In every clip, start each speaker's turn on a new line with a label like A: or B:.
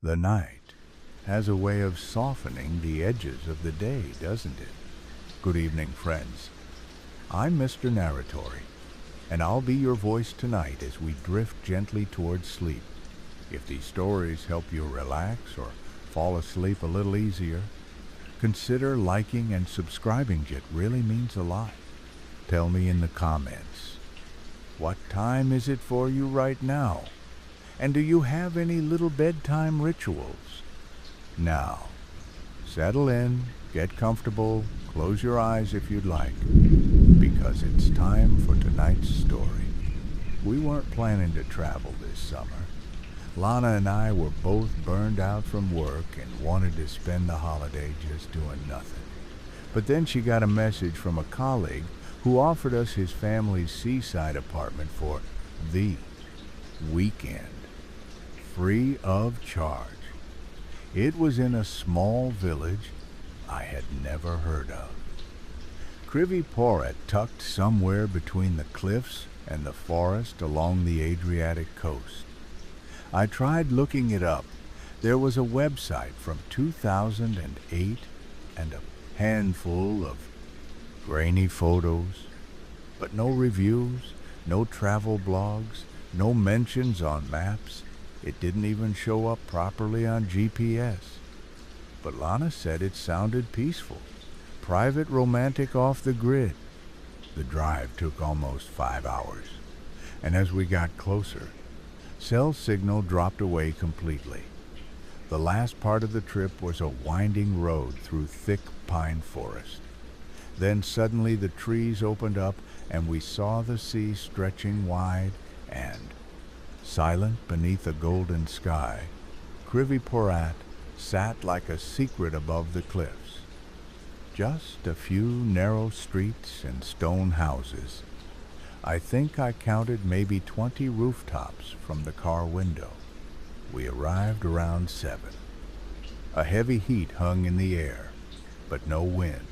A: The night has a way of softening the edges of the day, doesn't it? Good evening, friends. I'm Mr. Narratory, and I'll be your voice tonight as we drift gently towards sleep. If these stories help you relax or fall asleep a little easier, consider liking and subscribing. It really means a lot. Tell me in the comments, what time is it for you right now? And do you have any little bedtime rituals? Now, settle in, get comfortable, close your eyes if you'd like, because it's time for tonight's story. We weren't planning to travel this summer. Lana and I were both burned out from work and wanted to spend the holiday just doing nothing. But then she got a message from a colleague who offered us his family's seaside apartment for the weekend, free of charge. It was in a small village I had never heard of. Kriviporet, tucked somewhere between the cliffs and the forest along the Adriatic coast. I tried looking it up. There was a website from 2008 and a handful of grainy photos, but no reviews, no travel blogs, no mentions on maps. It didn't even show up properly on GPS. But Lana said it sounded peaceful, private, romantic, off the grid. The drive took almost 5 hours, and as we got closer, cell signal dropped away completely. The last part of the trip was a winding road through thick pine forest. Then suddenly the trees opened up and we saw the sea stretching wide and, silent beneath a golden sky, Kriviporet sat like a secret above the cliffs. Just a few narrow streets and stone houses. I think I counted maybe 20 rooftops from the car window. We arrived around 7. A heavy heat hung in the air, but no wind,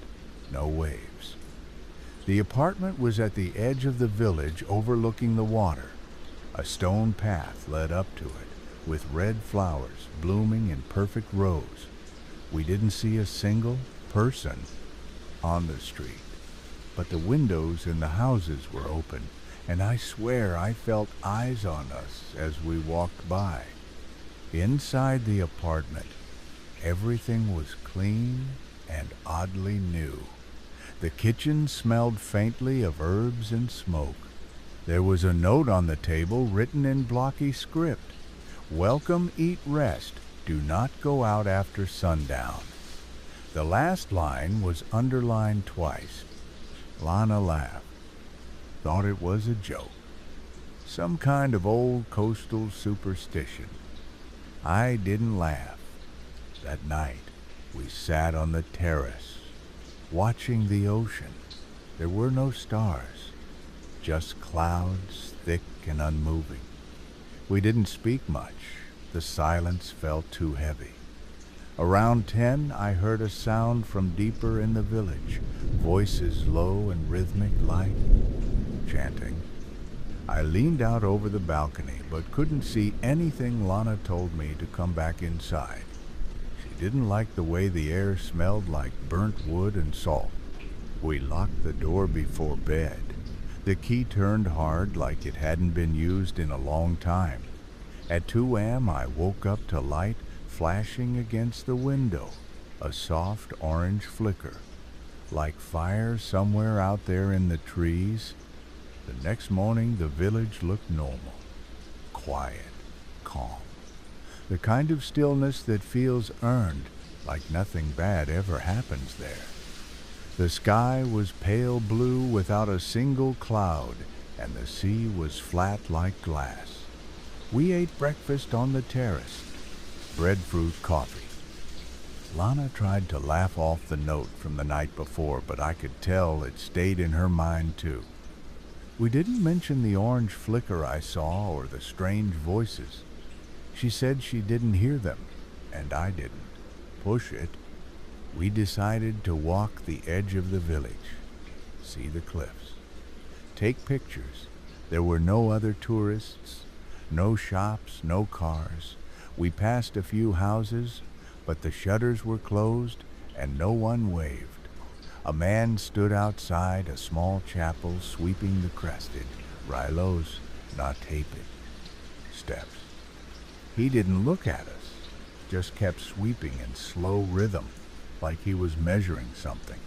A: no waves. The apartment was at the edge of the village overlooking the water. A stone path led up to it, with red flowers blooming in perfect rows. We didn't see a single person on the street, but the windows in the houses were open, and I swear I felt eyes on us as we walked by. Inside the apartment, everything was clean and oddly new. The kitchen smelled faintly of herbs and smoke. There was a note on the table written in blocky script. Welcome, eat, rest. Do not go out after sundown. The last line was underlined twice. Lana laughed. Thought it was a joke. Some kind of old coastal superstition. I didn't laugh. That night, we sat on the terrace, watching the ocean. There were no stars. Just clouds, thick and unmoving. We didn't speak much. The silence felt too heavy. Around 10, I heard a sound from deeper in the village, voices low and rhythmic like chanting. I leaned out over the balcony, but couldn't see anything. Lana told me to come back inside. She didn't like the way the air smelled like burnt wood and salt. We locked the door before bed. The key turned hard like it hadn't been used in a long time. At 2 a.m. I woke up to light flashing against the window, a soft orange flicker, like fire somewhere out there in the trees. The next morning the village looked normal, quiet, calm, the kind of stillness that feels earned, like nothing bad ever happens there. The sky was pale blue without a single cloud, and the sea was flat like glass. We ate breakfast on the terrace, breadfruit coffee. Lana tried to laugh off the note from the night before, but I could tell it stayed in her mind too. We didn't mention the orange flicker I saw or the strange voices. She said she didn't hear them, and I didn't push it. We decided to walk the edge of the village, see the cliffs, take pictures. There were no other tourists, no shops, no cars. We passed a few houses, but the shutters were closed and no one waved. A man stood outside a small chapel sweeping the crested, Rilos not taped steps. He didn't look at us, just kept sweeping in slow rhythm, like he was measuring something.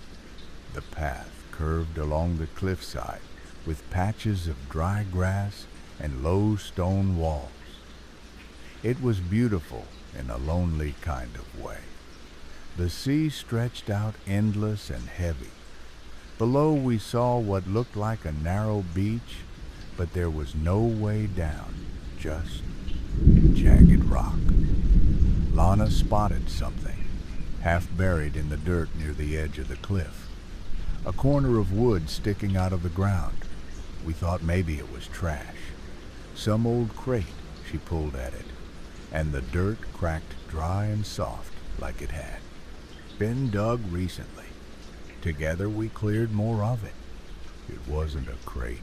A: The path curved along the cliffside with patches of dry grass and low stone walls. It was beautiful in a lonely kind of way. The sea stretched out endless and heavy. Below we saw what looked like a narrow beach, but there was no way down, just jagged rock. Lana spotted something, half buried in the dirt near the edge of the cliff. A corner of wood sticking out of the ground. We thought maybe it was trash. Some old crate. She pulled at it, and the dirt cracked dry and soft like it had been dug recently. Together we cleared more of it. It wasn't a crate.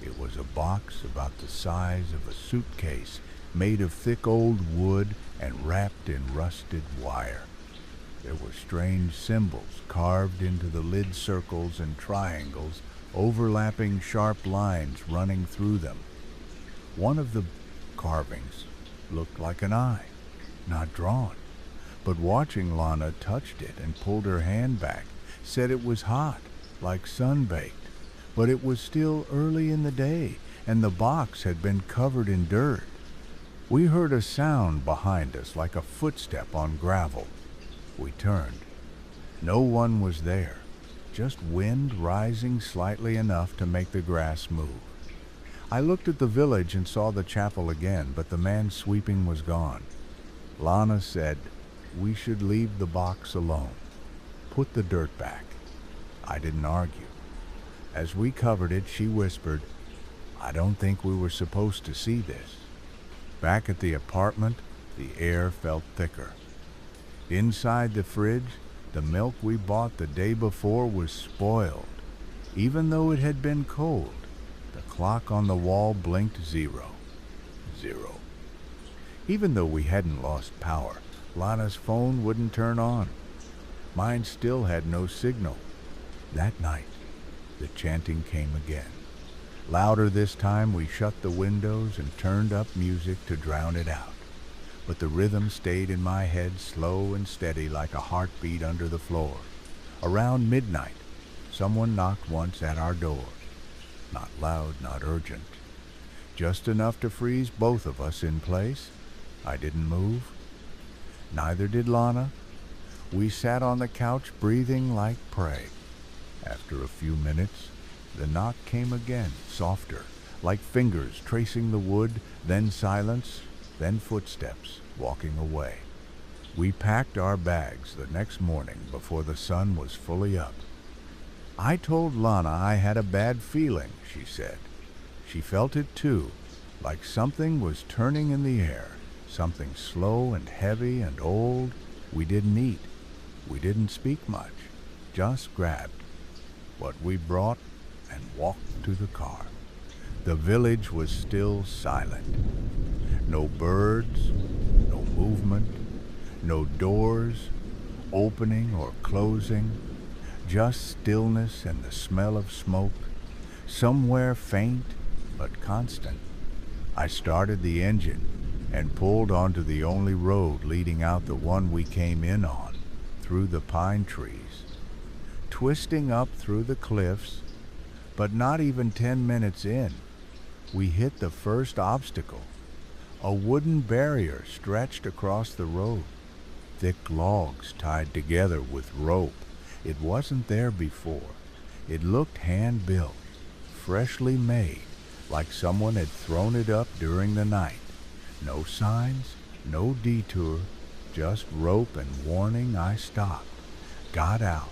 A: It was a box about the size of a suitcase, made of thick old wood and wrapped in rusted wire. There were strange symbols carved into the lid circles and triangles, overlapping sharp lines running through them. One of the carvings looked like an eye, not drawn, but watching Lana touched it and pulled her hand back, said it was hot, like sun-baked, but it was still early in the day, and the box had been covered in dirt. We heard a sound behind us like a footstep on gravel. We turned. No one was there, just wind rising slightly enough to make the grass move. I looked at the village and saw the chapel again, but the man sweeping was gone. Lana said, we should leave the box alone. Put the dirt back. I didn't argue. As we covered it, she whispered, I don't think we were supposed to see this. Back at the apartment, the air felt thicker. Inside the fridge, the milk we bought the day before was spoiled. Even though it had been cold, the clock on the wall blinked 0. 0. Even though we hadn't lost power, Lana's phone wouldn't turn on. Mine still had no signal. That night, the chanting came again. Louder this time, we shut the windows and turned up music to drown it out. But the rhythm stayed in my head slow and steady like a heartbeat under the floor. Around midnight, someone knocked once at our door. Not loud, not urgent. Just enough to freeze both of us in place. I didn't move. Neither did Lana. We sat on the couch breathing like prey. After a few minutes, the knock came again, softer, like fingers tracing the wood, then silence, then footsteps walking away. We packed our bags the next morning before the sun was fully up. I told Lana I had a bad feeling, she said. She felt it too, like something was turning in the air, something slow and heavy and old. We didn't eat. We didn't speak much, just grabbed what we brought and walked to the car. The village was still silent. No birds, no movement, no doors opening or closing, just stillness and the smell of smoke, somewhere faint but constant. I started the engine and pulled onto the only road leading out the one we came in on, through the pine trees. Twisting up through the cliffs, but not even 10 minutes in, we hit the first obstacle. A wooden barrier stretched across the road, thick logs tied together with rope. It wasn't there before. It looked hand-built, freshly made, like someone had thrown it up during the night. No signs, no detour, just rope and warning. I stopped, got out,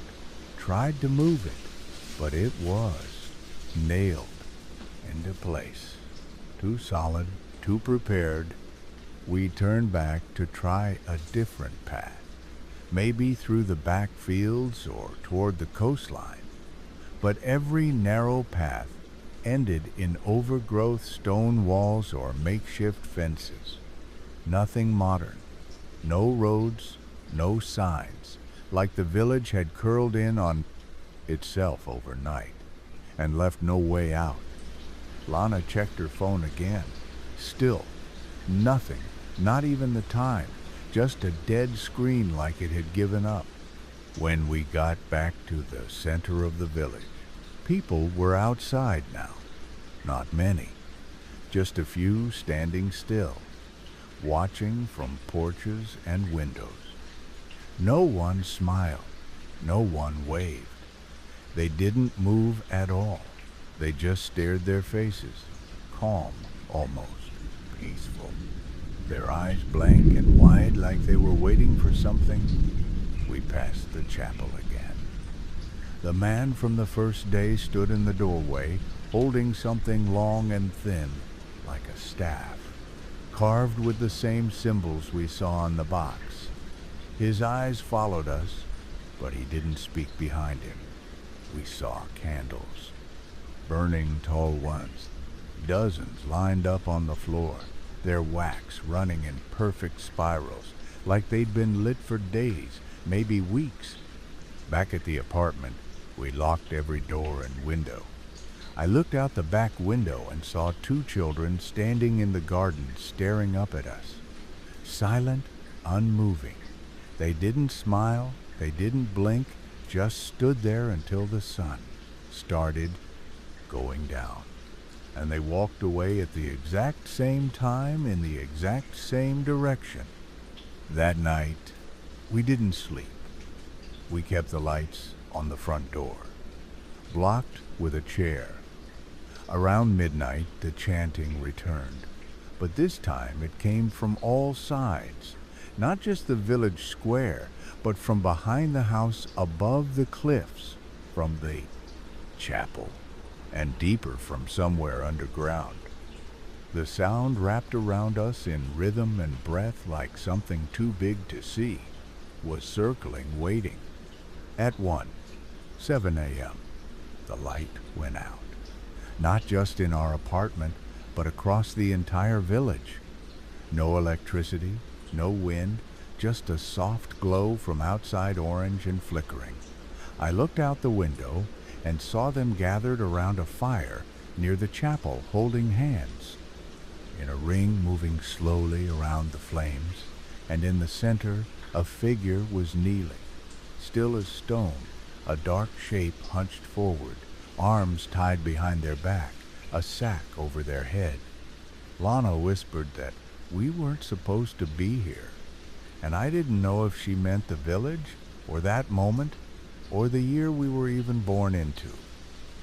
A: tried to move it, but it was nailed into place. Too solid, too prepared. We turned back to try a different path, maybe through the back fields or toward the coastline. But every narrow path ended in overgrowth stone walls or makeshift fences. Nothing modern. No roads, no signs, like the village had curled in on itself overnight and left no way out. Lana checked her phone again. Still, nothing, not even the time, just a dead screen like it had given up. When we got back to the center of the village, people were outside now. Not many, just a few standing still, watching from porches and windows. No one smiled, no one waved. They didn't move at all. They just stared their faces, calm almost, peaceful. Their eyes blank and wide like they were waiting for something. We passed the chapel again. The man from the first day stood in the doorway, holding something long and thin, like a staff, carved with the same symbols we saw on the box. His eyes followed us, but he didn't speak behind him. We saw candles, burning tall ones, dozens lined up on the floor, their wax running in perfect spirals, like they'd been lit for days, maybe weeks. Back at the apartment, we locked every door and window. I looked out the back window and saw two children standing in the garden staring up at us. Silent, unmoving. They didn't smile, they didn't blink, just stood there until the sun started going down. And they walked away at the exact same time in the exact same direction. That night, we didn't sleep. We kept the lights on the front door, blocked with a chair. Around midnight, the chanting returned, but this time it came from all sides, not just the village square, but from behind the house above the cliffs, from the chapel, and deeper from somewhere underground. The sound wrapped around us in rhythm and breath like something too big to see, was circling, waiting. At 7 a.m., the light went out. Not just in our apartment, but across the entire village. No electricity, no wind, just a soft glow from outside, orange and flickering. I looked out the window and saw them gathered around a fire near the chapel, holding hands. In a ring moving slowly around the flames, and in the center a figure was kneeling, still as stone, a dark shape hunched forward, arms tied behind their back, a sack over their head. Lana whispered that we weren't supposed to be here, and I didn't know if she meant the village, or that moment, or the year we were even born into,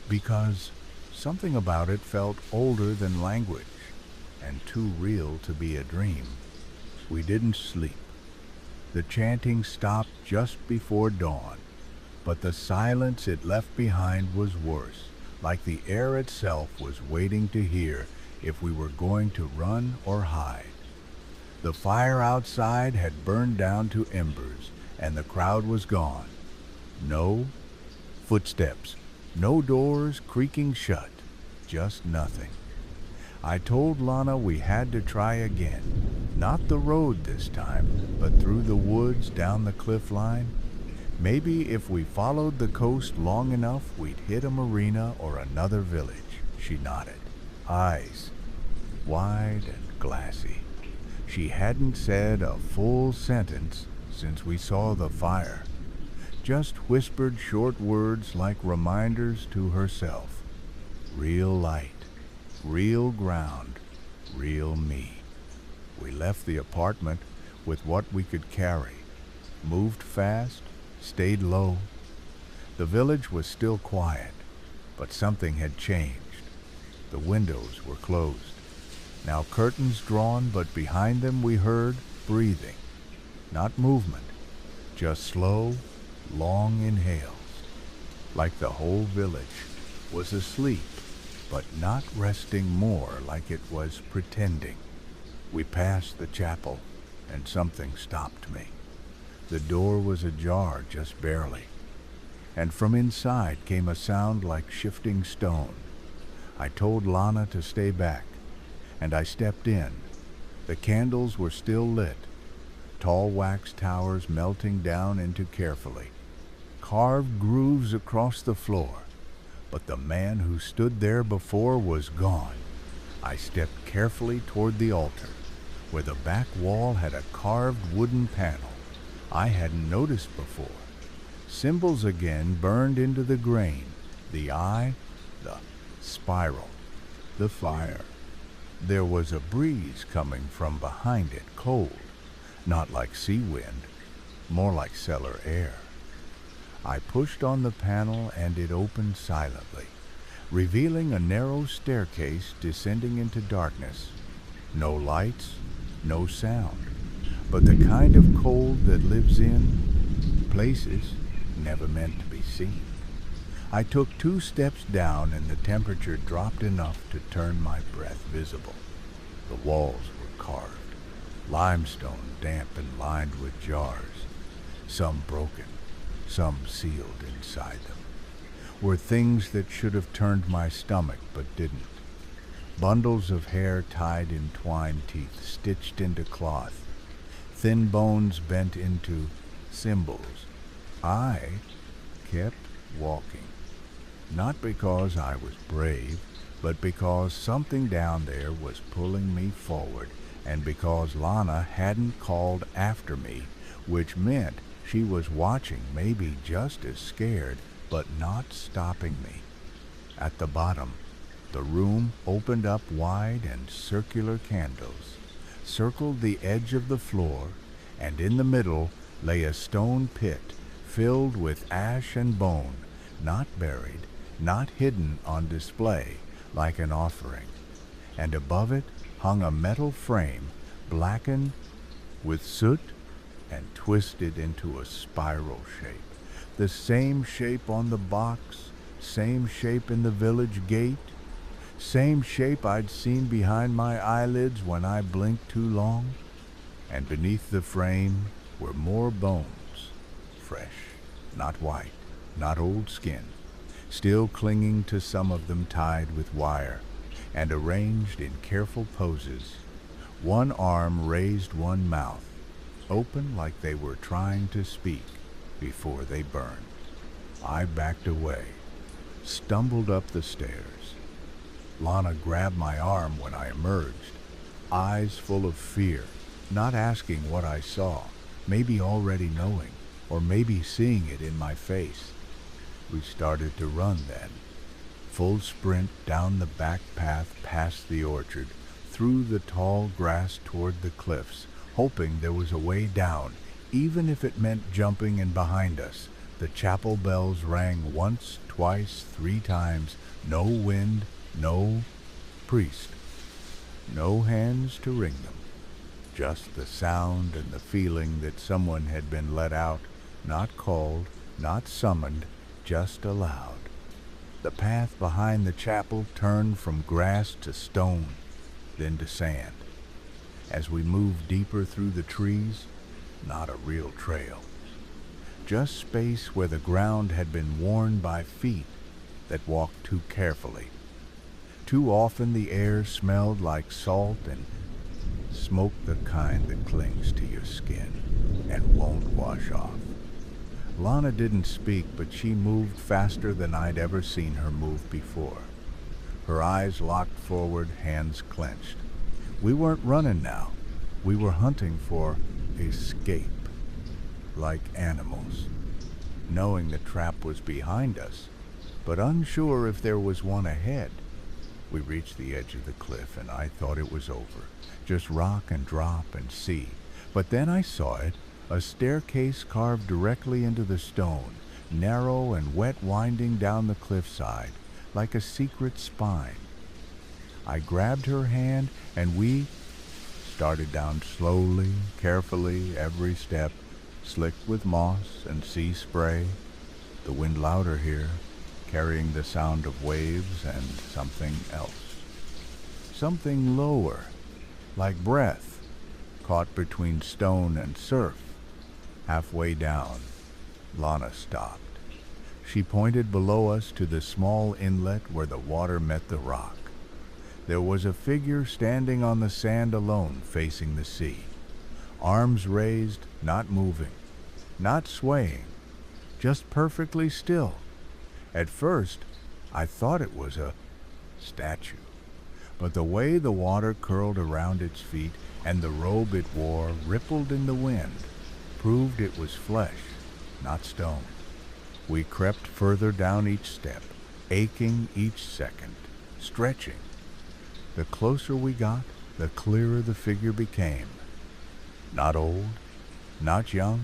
A: because something about it felt older than language, and too real to be a dream. We didn't sleep. The chanting stopped just before dawn, but the silence it left behind was worse, like the air itself was waiting to hear if we were going to run or hide. The fire outside had burned down to embers, and the crowd was gone. No footsteps, no doors creaking shut, just nothing. I told Lana we had to try again, not the road this time, but through the woods down the cliff line. Maybe if we followed the coast long enough, we'd hit a marina or another village. She nodded, eyes wide and glassy. She hadn't said a full sentence since we saw the fire, just whispered short words like reminders to herself. Real light, real ground, real me. We left the apartment with what we could carry, moved fast, stayed low. The village was still quiet, but something had changed. The windows were closed. Now curtains drawn, but behind them we heard breathing. Not movement, just slow, long inhales. Like the whole village was asleep, but not resting more, like it was pretending. We passed the chapel, and something stopped me. The door was ajar just barely, and from inside came a sound like shifting stone. I told Lana to stay back, and I stepped in. The candles were still lit, tall wax towers melting down into carefully carved grooves across the floor, but the man who stood there before was gone. I stepped carefully toward the altar, where the back wall had a carved wooden panel I hadn't noticed before. Symbols again burned into the grain, the eye, the spiral, the fire. There was a breeze coming from behind it, cold, not like sea wind, more like cellar air. I pushed on the panel and it opened silently, revealing a narrow staircase descending into darkness. No lights, no sound, but the kind of cold that lives in places never meant to be seen. I took 2 steps down and the temperature dropped enough to turn my breath visible. The walls were carved, limestone damp and lined with jars, some broken, some sealed inside them, were things that should have turned my stomach but didn't. Bundles of hair tied in twine teeth stitched into cloth, thin bones bent into symbols. I kept walking, not because I was brave, but because something down there was pulling me forward, and because Lana hadn't called after me, which meant she was watching, maybe just as scared, but not stopping me. At the bottom, the room opened up wide and circular candles circled the edge of the floor, and in the middle lay a stone pit filled with ash and bone, not buried, not hidden on display like an offering. And above it hung a metal frame, blackened with soot and twisted into a spiral shape. The same shape on the box, same shape in the village gate, same shape I'd seen behind my eyelids when I blinked too long. And beneath the frame were more bones, fresh, not white, not old skin, still clinging to some of them tied with wire, and arranged in careful poses. One arm raised, one mouth, open like they were trying to speak before they burned. I backed away, stumbled up the stairs. Lana grabbed my arm when I emerged, eyes full of fear, not asking what I saw, maybe already knowing, or maybe seeing it in my face. We started to run then, full sprint down the back path past the orchard, through the tall grass toward the cliffs, hoping there was a way down, even if it meant jumping in behind us. The chapel bells rang once, twice, 3 times, no wind, no priest, no hands to ring them, just the sound and the feeling that someone had been let out, not called, not summoned, just allowed. The path behind the chapel turned from grass to stone, then to sand. As we moved deeper through the trees, not a real trail, just space where the ground had been worn by feet that walked too carefully. Too often the air smelled like salt and smoke, the kind that clings to your skin and won't wash off. Lana didn't speak, but she moved faster than I'd ever seen her move before. Her eyes locked forward, hands clenched. We weren't running now. We were hunting for escape, like animals, knowing the trap was behind us, but unsure if there was one ahead. We reached the edge of the cliff, and I thought it was over, just rock and drop and sea. But then I saw it, a staircase carved directly into the stone, narrow and wet, winding down the cliffside, like a secret spine. I grabbed her hand, and we started down slowly, carefully, every step, slicked with moss and sea spray, the wind louder here, carrying the sound of waves and something else. Something lower, like breath, caught between stone and surf. Halfway down, Lana stopped. She pointed below us to the small inlet where the water met the rock. There was a figure standing on the sand alone, facing the sea. Arms raised, not moving, not swaying, just perfectly still. At first, I thought it was a statue, but the way the water curled around its feet and the robe it wore rippled in the wind proved it was flesh, not stone. We crept further down each step, aching each second, stretching. The closer we got, the clearer the figure became. Not old, not young,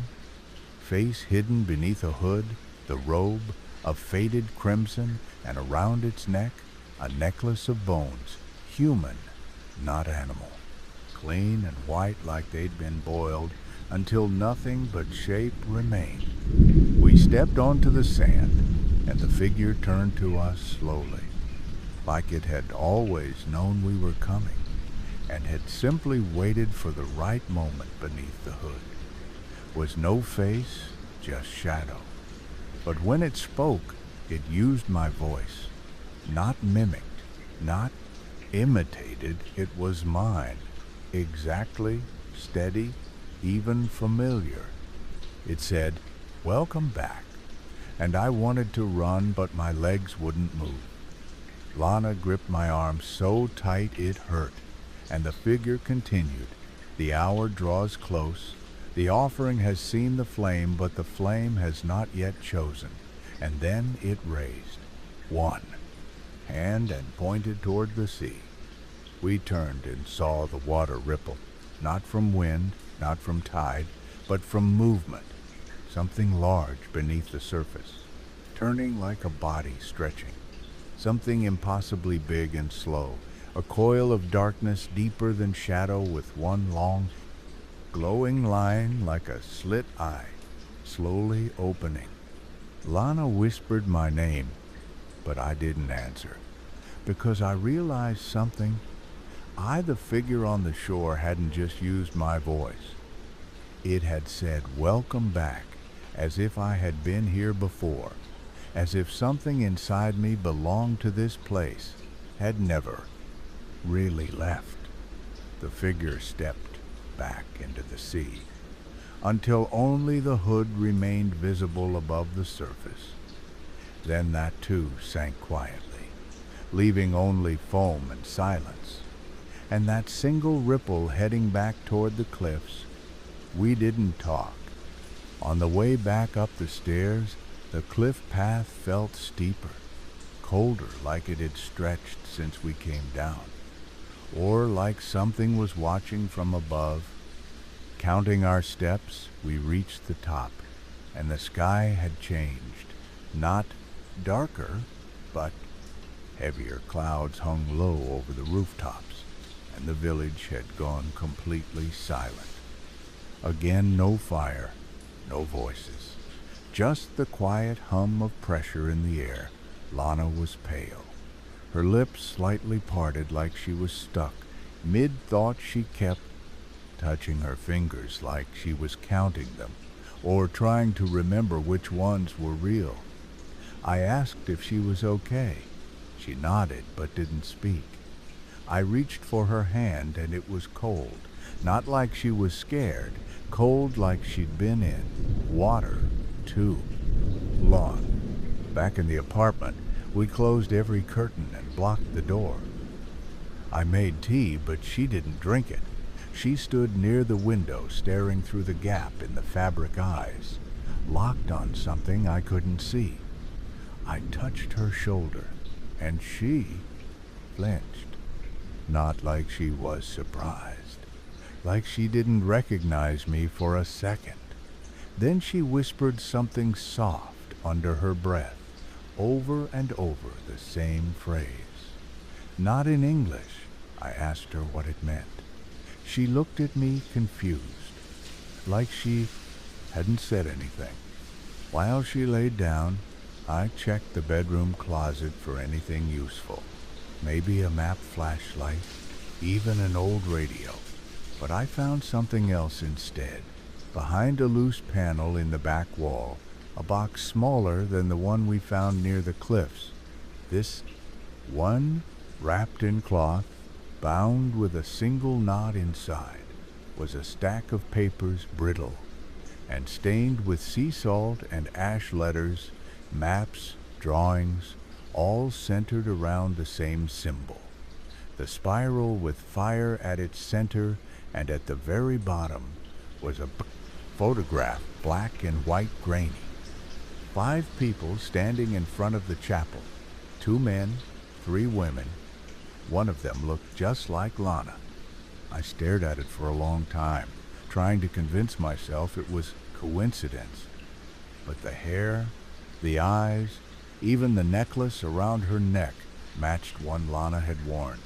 A: face hidden beneath a hood, the robe of faded crimson, and around its neck a necklace of bones, human, not animal, clean and white like they'd been boiled until nothing but shape remained. We stepped onto the sand, and the figure turned to us slowly, like it had always known we were coming, and had simply waited for the right moment beneath the hood. Was no face, just shadow. But when it spoke, it used my voice, not mimicked, not imitated. It was mine, exactly, steady, even familiar. It said, "Welcome back," and I wanted to run, but my legs wouldn't move. Lana gripped my arm so tight it hurt, and the figure continued. "The hour draws close. The offering has seen the flame, but the flame has not yet chosen." And then it raised one hand and pointed toward the sea. We turned and saw the water ripple, not from wind, not from tide, but from movement, something large beneath the surface, turning like a body stretching, something impossibly big and slow, a coil of darkness deeper than shadow with one long, glowing line like a slit eye, slowly opening. Lana whispered my name, but I didn't answer, because I realized something. I, the figure on the shore, hadn't just used my voice. It had said, "Welcome back," as if I had been here before, as if something inside me belonged to this place, had never really left. The figure stepped back into the sea, until only the hood remained visible above the surface. Then that too sank quietly, leaving only foam and silence, and that single ripple heading back toward the cliffs. We didn't talk. On the way back up the stairs, the cliff path felt steeper, colder, like it had stretched since we came down, or like something was watching from above. Counting our steps, we reached the top, and the sky had changed. Not darker, but heavier clouds hung low over the rooftops, and the village had gone completely silent. Again, no fire, no voices, just the quiet hum of pressure in the air. Lana was pale, her lips slightly parted like she was stuck. Mid-thought she kept touching her fingers like she was counting them, or trying to remember which ones were real. I asked if she was okay. She nodded but didn't speak. I reached for her hand, and it was cold, not like she was scared, cold like she'd been in water, too long. Back in the apartment, we closed every curtain and blocked the door. I made tea, but she didn't drink it. She stood near the window, staring through the gap in the fabric eyes, locked on something I couldn't see. I touched her shoulder, and she flinched, not like she was surprised, like she didn't recognize me for a second. Then she whispered something soft under her breath, over and over the same phrase. Not in English. I asked her what it meant. She looked at me confused, like she hadn't said anything. While she laid down, I checked the bedroom closet for anything useful. Maybe a map flashlight, even an old radio. But I found something else instead. Behind a loose panel in the back wall, a box smaller than the one we found near the cliffs. This one, wrapped in cloth, Bound with a single knot inside was a stack of papers, brittle and stained with sea salt and ash letters, maps, drawings, all centered around the same symbol. The spiral with fire at its center, and at the very bottom was a photograph, black and white grainy. 5 people standing in front of the chapel. 2 men, 3 women. One of them looked just like Lana. I stared at it for a long time, trying to convince myself it was coincidence. But the hair, the eyes, even the necklace around her neck matched one Lana had worn.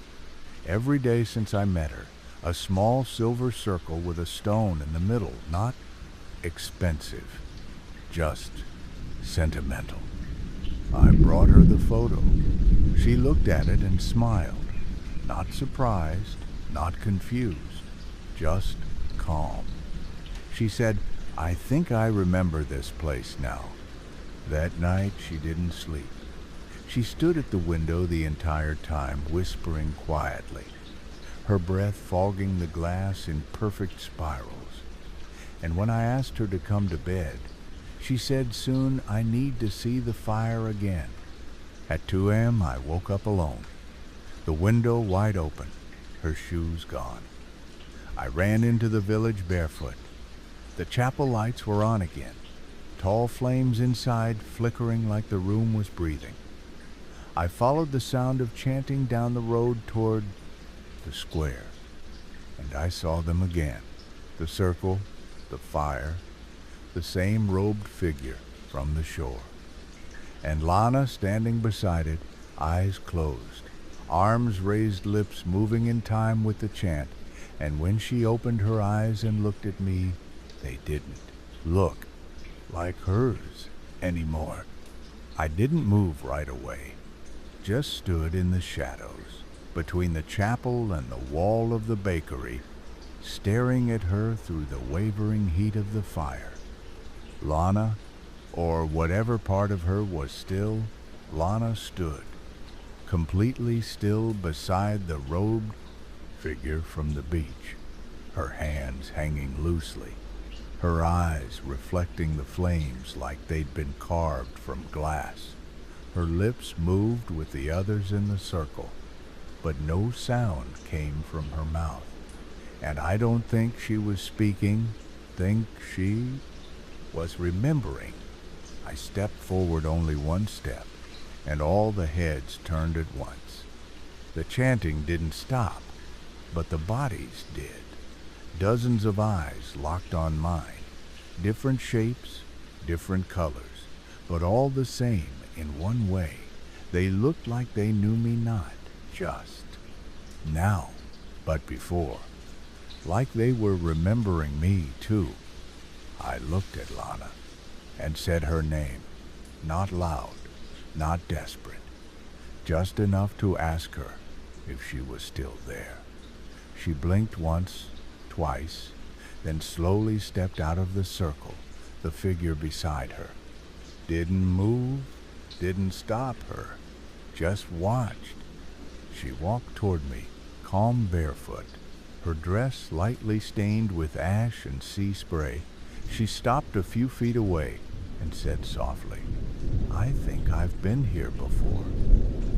A: Every day since I met her, a small silver circle with a stone in the middle, not expensive, just sentimental. I brought her the photo. She looked at it and smiled, not surprised, not confused, just calm. She said, "I think I remember this place now." That night she didn't sleep. She stood at the window the entire time, whispering quietly, her breath fogging the glass in perfect spirals. And when I asked her to come to bed, she said, "Soon I need to see the fire again." At 2 a.m. I woke up alone, the window wide open, her shoes gone. I ran into the village barefoot. The chapel lights were on again, tall flames inside flickering like the room was breathing. I followed the sound of chanting down the road toward the square, and I saw them again, the circle, the fire, the same robed figure from the shore. And Lana standing beside it, eyes closed, arms raised, lips moving in time with the chant, and when she opened her eyes and looked at me, they didn't look like hers anymore. I didn't move right away, just stood in the shadows between the chapel and the wall of the bakery, staring at her through the wavering heat of the fire. Lana, or whatever part of her was still, Lana stood, completely still beside the robed figure from the beach, her hands hanging loosely, her eyes reflecting the flames like they'd been carved from glass. Her lips moved with the others in the circle, but no sound came from her mouth. And I don't think she was speaking, think she was remembering. I stepped forward only 1 step, and all the heads turned at once. The chanting didn't stop, but the bodies did. Dozens of eyes locked on mine, different shapes, different colors, but all the same in one way. They looked like they knew me not just now, but before, like they were remembering me too. I looked at Lana and said her name, not loud, not desperate, just enough to ask her if she was still there. She blinked once, twice, then slowly stepped out of the circle, the figure beside her. Didn't move, didn't stop her, just watched. She walked toward me, calm barefoot, her dress lightly stained with ash and sea spray. She stopped a few feet away and said softly, "I think I've been here before."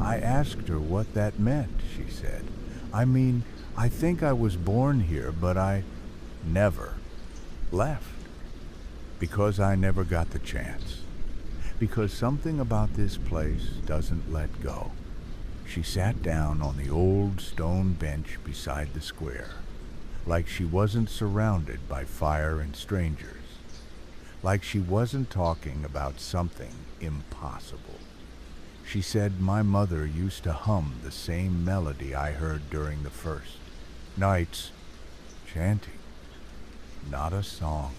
A: I asked her what that meant, she said. "I mean, I think I was born here, but I never left. Because I never got the chance. Because something about this place doesn't let go." She sat down on the old stone bench beside the square, like she wasn't surrounded by fire and strangers, like she wasn't talking about something impossible. She said my mother used to hum the same melody I heard during the first nights, chanting. Not a song,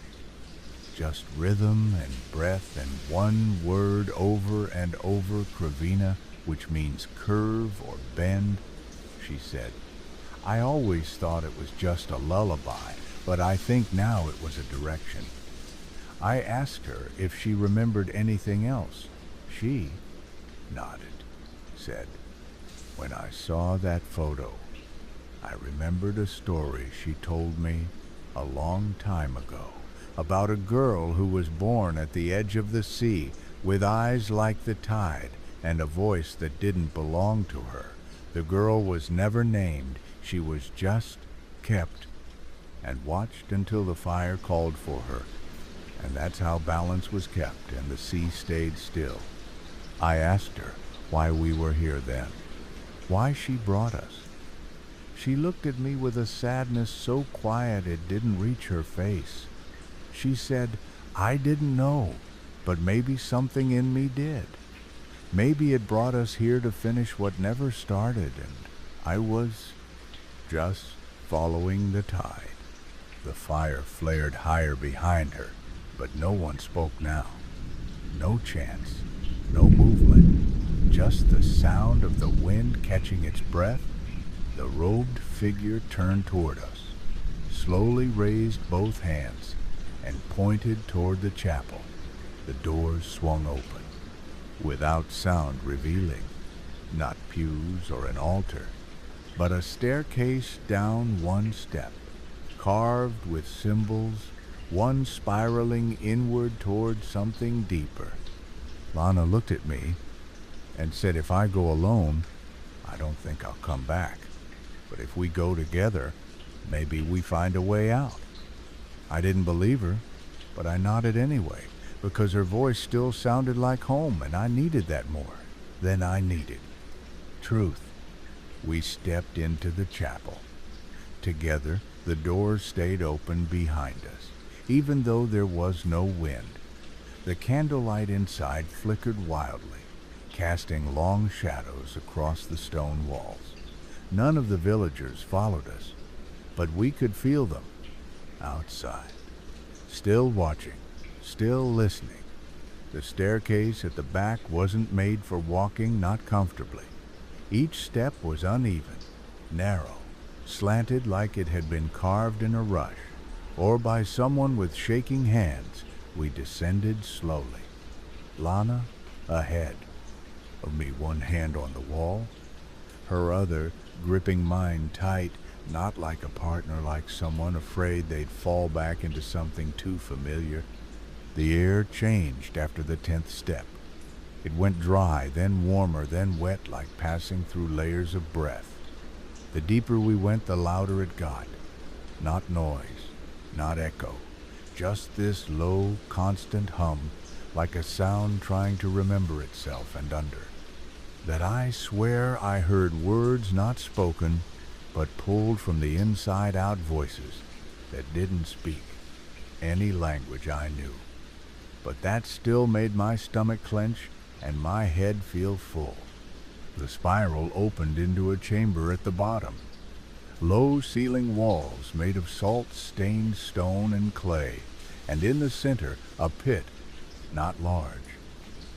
A: just rhythm and breath and one word over and over, Kravina, which means curve or bend. She said, "I always thought it was just a lullaby, but I think now it was a direction." I asked her if she remembered anything else. She nodded, said, "When I saw that photo, I remembered a story she told me a long time ago about a girl who was born at the edge of the sea with eyes like the tide and a voice that didn't belong to her. The girl was never named. She was just kept and watched until the fire called for her. And that's how balance was kept and the sea stayed still. I asked her why we were here then, why she brought us. She looked at me with a sadness so quiet it didn't reach her face. She said, I didn't know, but maybe something in me did. Maybe it brought us here to finish what never started, and I was just following the tide. The fire flared higher behind her, but no one spoke now. No chance, no movement, just the sound of the wind catching its breath. The robed figure turned toward us, slowly raised both hands, and pointed toward the chapel. The doors swung open, without sound revealing, not pews or an altar, but a staircase down one step, carved with symbols, one spiraling inward toward something deeper. Lana looked at me and said, if I go alone, I don't think I'll come back. But if we go together, maybe we find a way out. I didn't believe her, but I nodded anyway, because her voice still sounded like home, and I needed that more than I needed truth. We stepped into the chapel. Together, the doors stayed open behind us, even though there was no wind. The candlelight inside flickered wildly, casting long shadows across the stone walls. None of the villagers followed us, but we could feel them outside, still watching, still listening. The staircase at the back wasn't made for walking, not comfortably. Each step was uneven, narrow, slanted like it had been carved in a rush, or by someone with shaking hands. We descended slowly. Lana ahead of me, one hand on the wall, her other gripping mine tight, not like a partner, like someone afraid they'd fall back into something too familiar. The air changed after the 10th step. It went dry, then warmer, then wet, like passing through layers of breath. The deeper we went, the louder it got. Not noise, not echo, just this low, constant hum, like a sound trying to remember itself and under. That I swear I heard words not spoken, but pulled from the inside out voices that didn't speak any language I knew. But that still made my stomach clench and my head feel full. The spiral opened into a chamber at the bottom. Low ceiling walls made of salt-stained stone and clay, and in the center a pit, not large,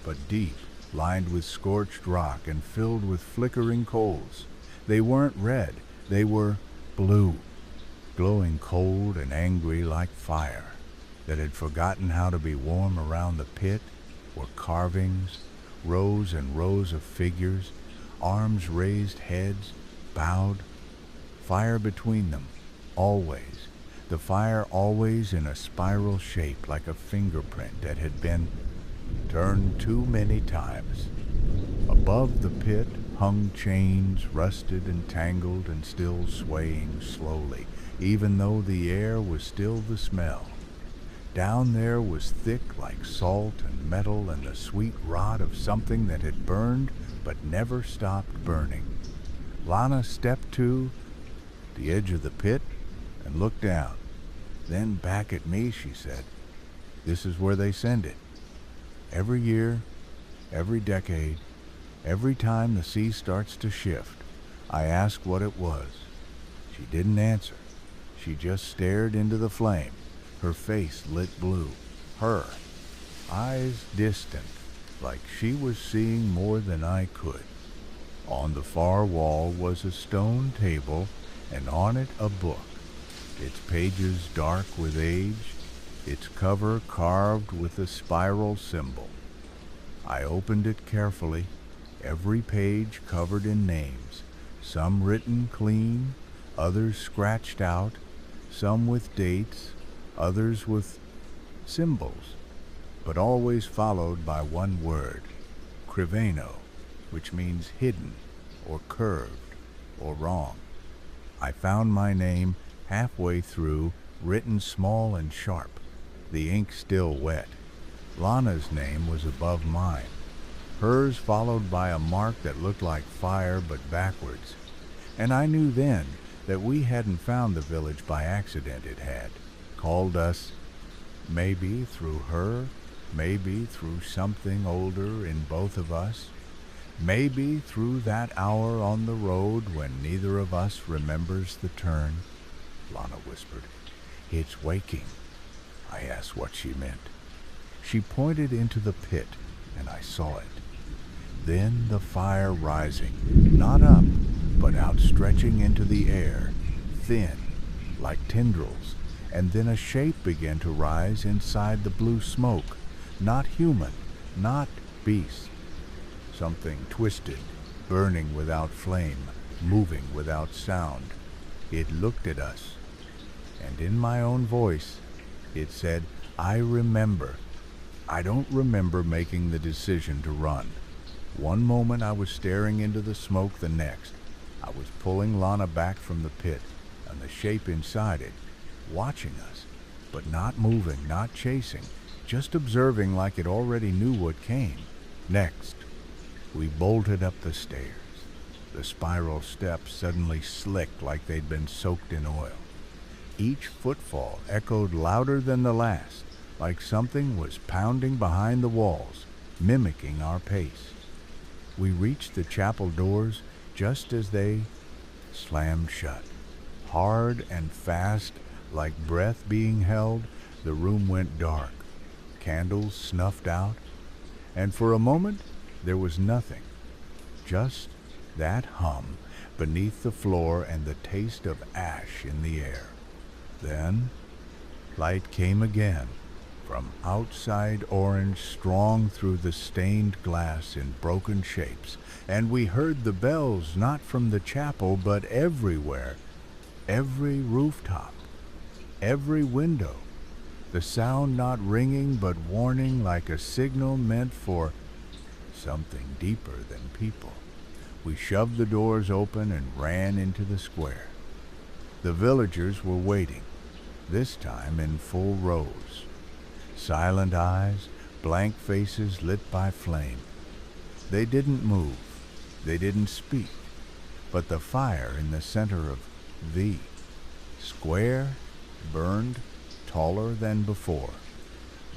A: but deep, lined with scorched rock and filled with flickering coals. They weren't red, they were blue, glowing cold and angry like fire that had forgotten how to be warm. Around the pit were carvings, rows and rows of figures, arms raised, heads bowed, fire between them, always. The fire always in a spiral shape like a fingerprint that had been turned too many times. Above the pit hung chains, rusted and tangled and still swaying slowly, even though the air was still the smell. Down there was thick like salt and metal and the sweet rot of something that had burned but never stopped burning. Lana stepped to the edge of the pit and looked down. Then back at me, she said, "This is where they send it. Every year, every decade, every time the sea starts to shift." I asked what it was. She didn't answer. She just stared into the flame, her face lit blue, her eyes distant, like she was seeing more than I could. On the far wall was a stone table, and on it a book, its pages dark with age, its cover carved with a spiral symbol. I opened it carefully, every page covered in names, some written clean, others scratched out, some with dates, others with symbols, but always followed by one word, criveno, which means hidden or curved or wrong. I found my name halfway through, written small and sharp, the ink still wet. Lana's name was above mine, hers followed by a mark that looked like fire but backwards. And I knew then that we hadn't found the village by accident. It had called us, maybe through her, maybe through something older in both of us, maybe through that hour on the road when neither of us remembers the turn. Lana whispered, "It's waking." I asked what she meant. She pointed into the pit, and I saw it. Then the fire rising, not up, but outstretching into the air, thin, like tendrils, and then a shape began to rise inside the blue smoke, not human, not beast. Something twisted, burning without flame, moving without sound. It looked at us, and in my own voice, it said, "I remember. I don't remember making the decision to run. One moment I was staring into the smoke, the next I was pulling Lana back from the pit, and the shape inside it, watching us, but not moving, not chasing, just observing like it already knew what came. Next, we bolted up the stairs, the spiral steps suddenly slick like they'd been soaked in oil. Each footfall echoed louder than the last, like something was pounding behind the walls, mimicking our pace. We reached the chapel doors just as they slammed shut. Hard and fast, like breath being held, the room went dark. Candles snuffed out, and for a moment there was nothing. Just that hum beneath the floor and the taste of ash in the air. Then light came again, from outside orange strong through the stained glass in broken shapes, and we heard the bells not from the chapel but everywhere, every rooftop, every window, the sound not ringing but warning like a signal meant for something deeper than people. We shoved the doors open and ran into the square. The villagers were waiting, this time in full rows. Silent eyes, blank faces lit by flame. They didn't move, they didn't speak, but the fire in the center of the square burned taller than before.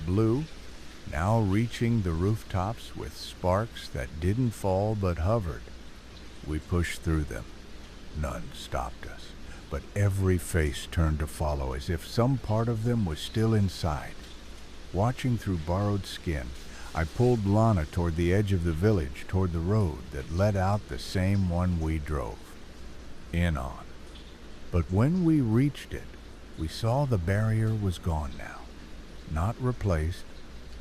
A: Blue, now reaching the rooftops with sparks that didn't fall but hovered. We pushed through them. None stopped us, but every face turned to follow as if some part of them was still inside. Watching through borrowed skin, I pulled Lana toward the edge of the village, toward the road that led out the same one we drove in on. But when we reached it, we saw the barrier was gone now. Not replaced,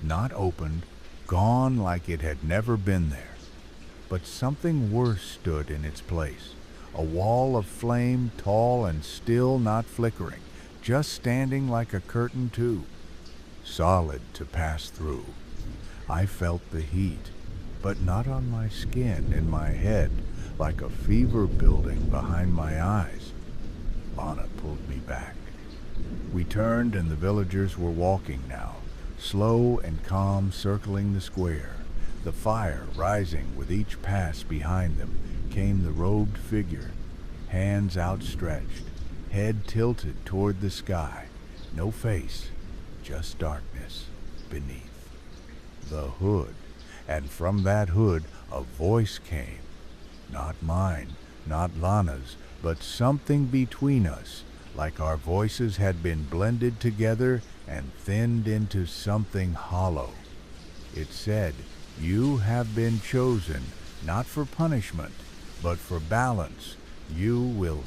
A: not opened, gone like it had never been there. But something worse stood in its place. A wall of flame, tall and still, not flickering, just standing like a curtain too. Solid to pass through. I felt the heat, but not on my skin, in my head, like a fever building behind my eyes. Lana pulled me back. We turned and the villagers were walking now, slow and calm, circling the square. The fire rising with each pass behind them came the robed figure, hands outstretched, head tilted toward the sky, no face, just darkness beneath. The hood, and from that hood a voice came, not mine, not Lana's, but something between us, like our voices had been blended together and thinned into something hollow. It said, "You have been chosen, not for punishment, but for balance. You will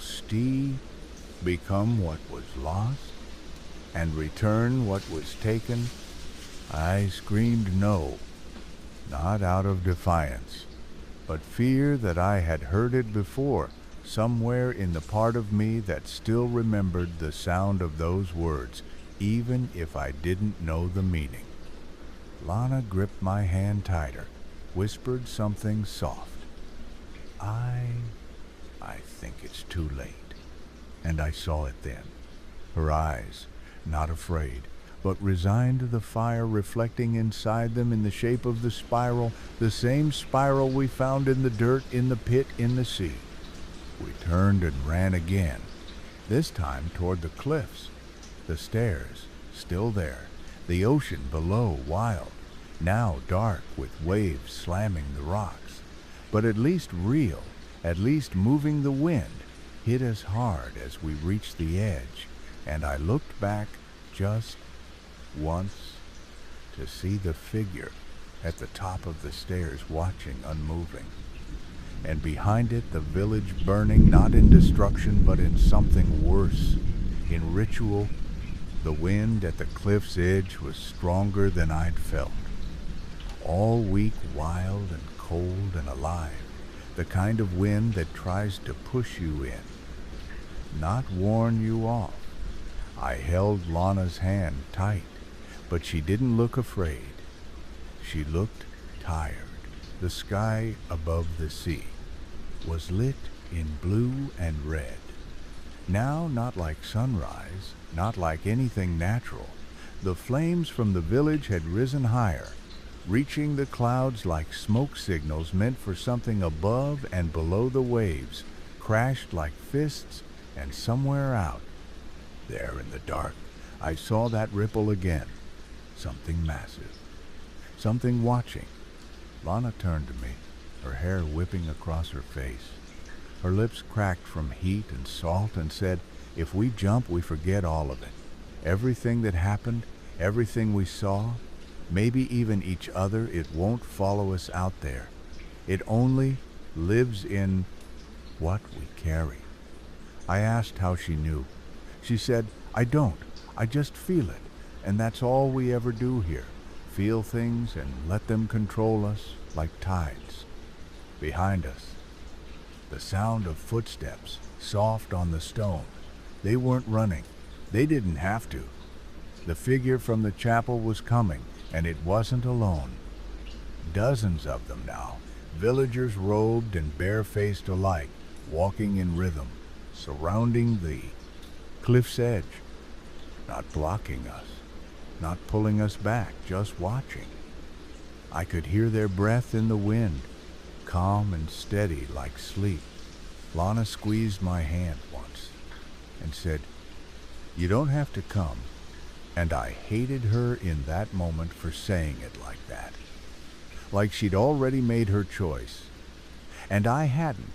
A: become what was lost, and return what was taken." I screamed no, not out of defiance, but fear that I had heard it before, somewhere in the part of me that still remembered the sound of those words, even if I didn't know the meaning. Lana gripped my hand tighter, whispered something soft. I think it's too late. And I saw it then. Her eyes, not afraid, but resigned to the fire reflecting inside them in the shape of the same spiral we found in the dirt, in the pit, in the sea. We turned and ran again, this time toward the cliffs. The stairs, still there, the ocean below wild, now dark with waves slamming the rocks, but at least real, at least moving. The wind hit us hard as we reached the edge, and I looked back just once to see the figure at the top of the stairs watching unmoving. And behind it the village burning, not in destruction but in something worse, in ritual. The wind at the cliff's edge was stronger than I'd felt. All week, wild and cold and alive, the kind of wind that tries to push you in, not warn you off. I held Lana's hand tight, but she didn't look afraid. She looked tired. The sky above the sea was lit in blue and red. Now not like sunrise, not like anything natural. The flames from the village had risen higher, reaching the clouds like smoke signals meant for something above and below the waves, crashed like fists, and somewhere out, there in the dark, I saw that ripple again. Something massive. Something watching. Lana turned to me, her hair whipping across her face. Her lips cracked from heat and salt, and said, "If we jump, we forget all of it. Everything that happened, everything we saw, maybe even each other, it won't follow us out there. It only lives in what we carry." I asked how she knew. She said, "I don't. I just feel it. And that's all we ever do here. Feel things and let them control us like tides." Behind us, the sound of footsteps, soft on the stone. They weren't running. They didn't have to. The figure from the chapel was coming, and it wasn't alone. Dozens of them now, villagers robed and barefaced alike, walking in rhythm, surrounding the cliff's edge, not blocking us, not pulling us back, just watching. I could hear their breath in the wind, calm and steady like sleep. Lana squeezed my hand once and said, "You don't have to come." And I hated her in that moment for saying it like that. Like she'd already made her choice. And I hadn't.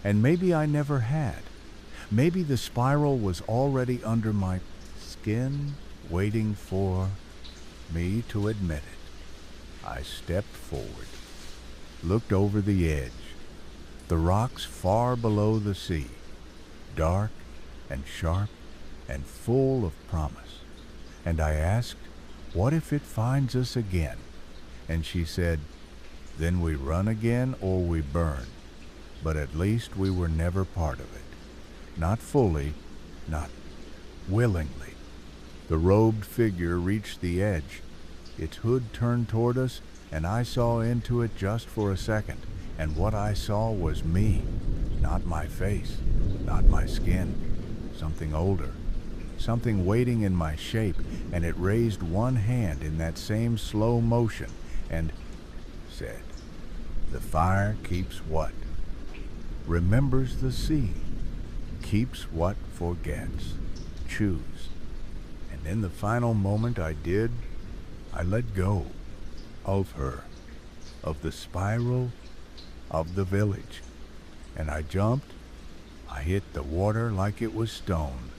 A: And maybe I never had. Maybe the spiral was already under my skin, waiting for me to admit it. I stepped forward, looked over the edge. The rocks far below the sea, dark and sharp and full of promise. And I asked, "What if it finds us again?" And she said, "Then we run again or we burn. But at least we were never part of it. Not fully, not willingly." The robed figure reached the edge. Its hood turned toward us, and I saw into it just for a second. And what I saw was me, not my face, not my skin. Something older, something waiting in my shape, and it raised one hand in that same slow motion and said, "The fire keeps what? Remembers the sea, keeps what forgets. Choose." And in the final moment I let go of her, of the spiral, of the village. And I jumped. I hit the water like it was stone.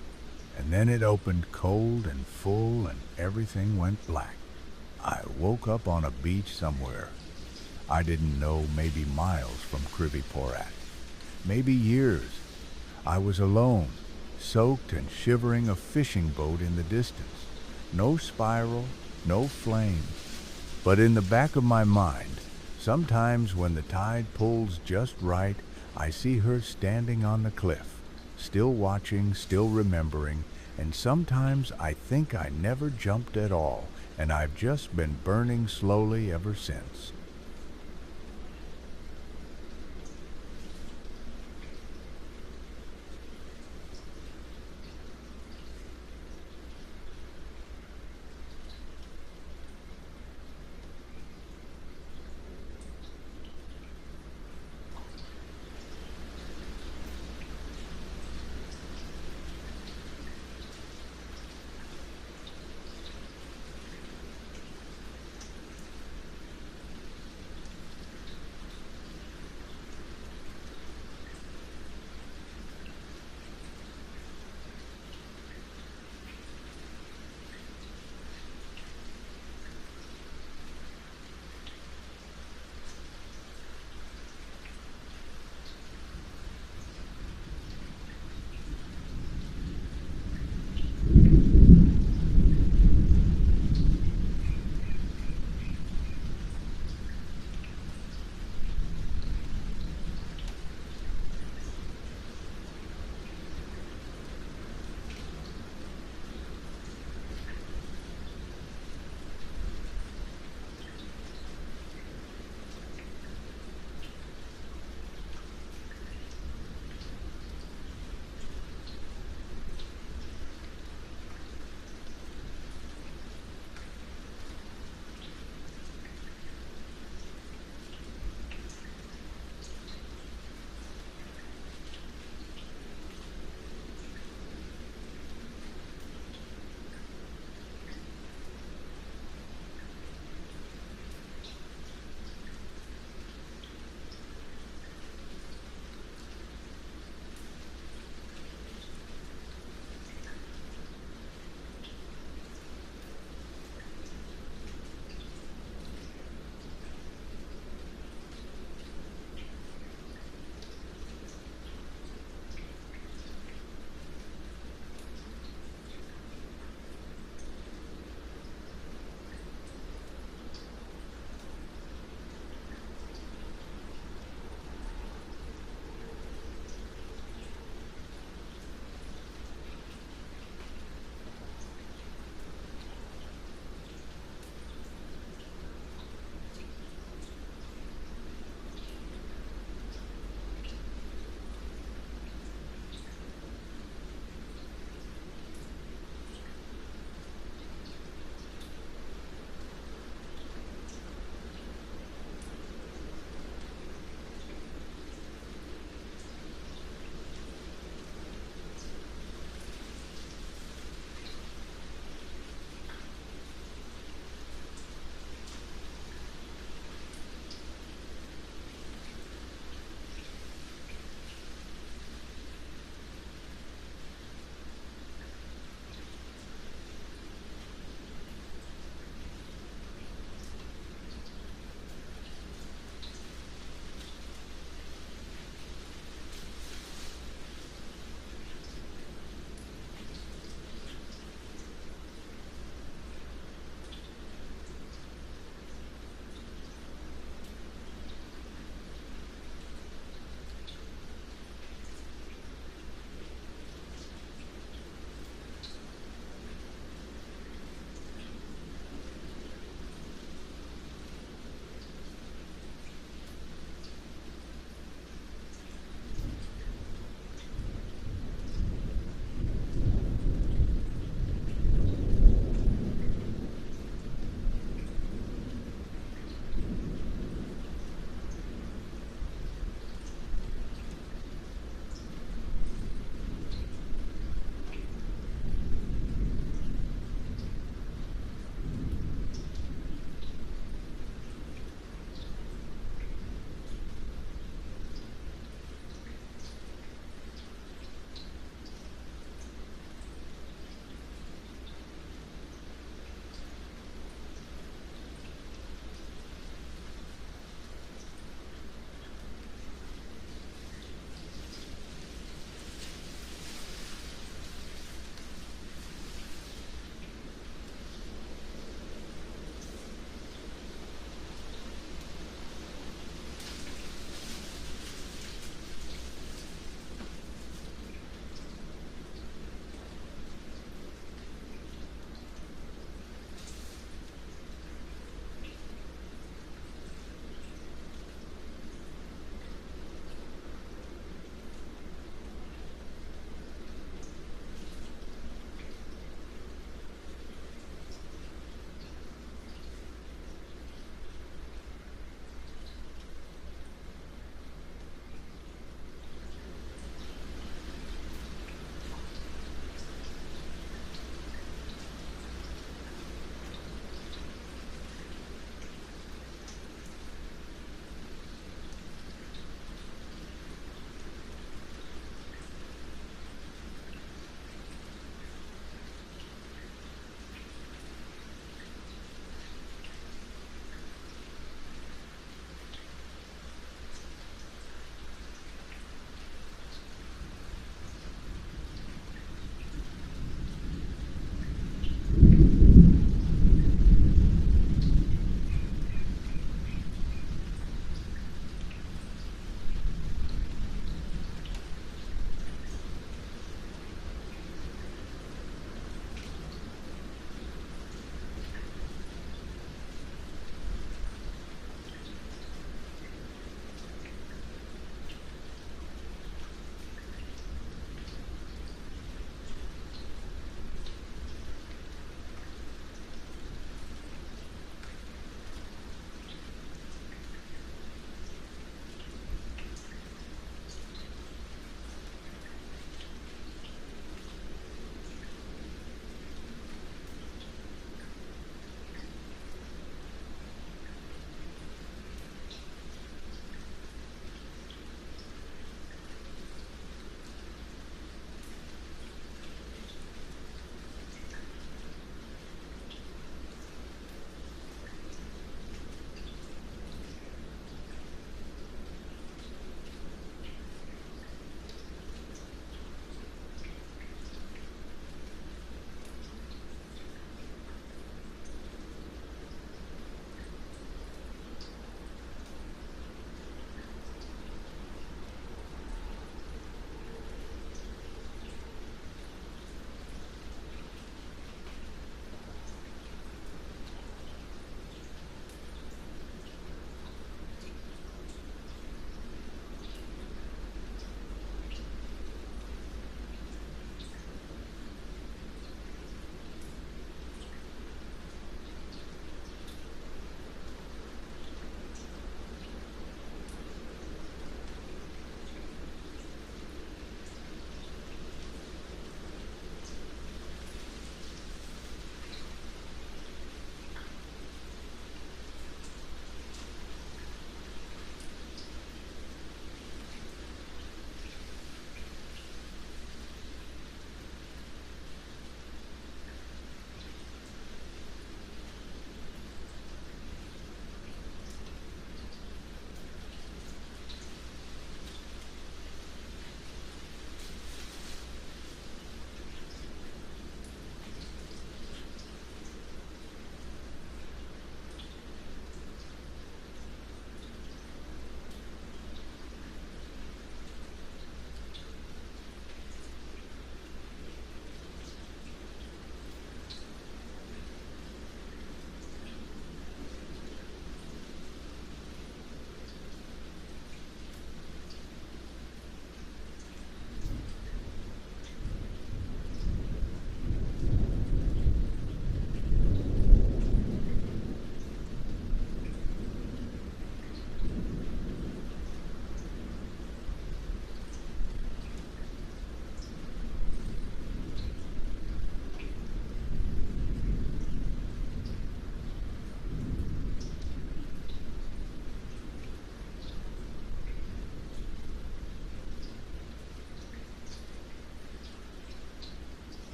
A: And then it opened cold and full, and everything went black. I woke up on a beach somewhere. I didn't know, maybe miles from Kriviporat. Maybe years. I was alone, soaked and shivering, a fishing boat in the distance. No spiral, no flame. But in the back of my mind, sometimes when the tide pulls just right, I see her standing on the cliff, still watching, still remembering, and sometimes I think I never jumped at all, and I've just been burning slowly ever since.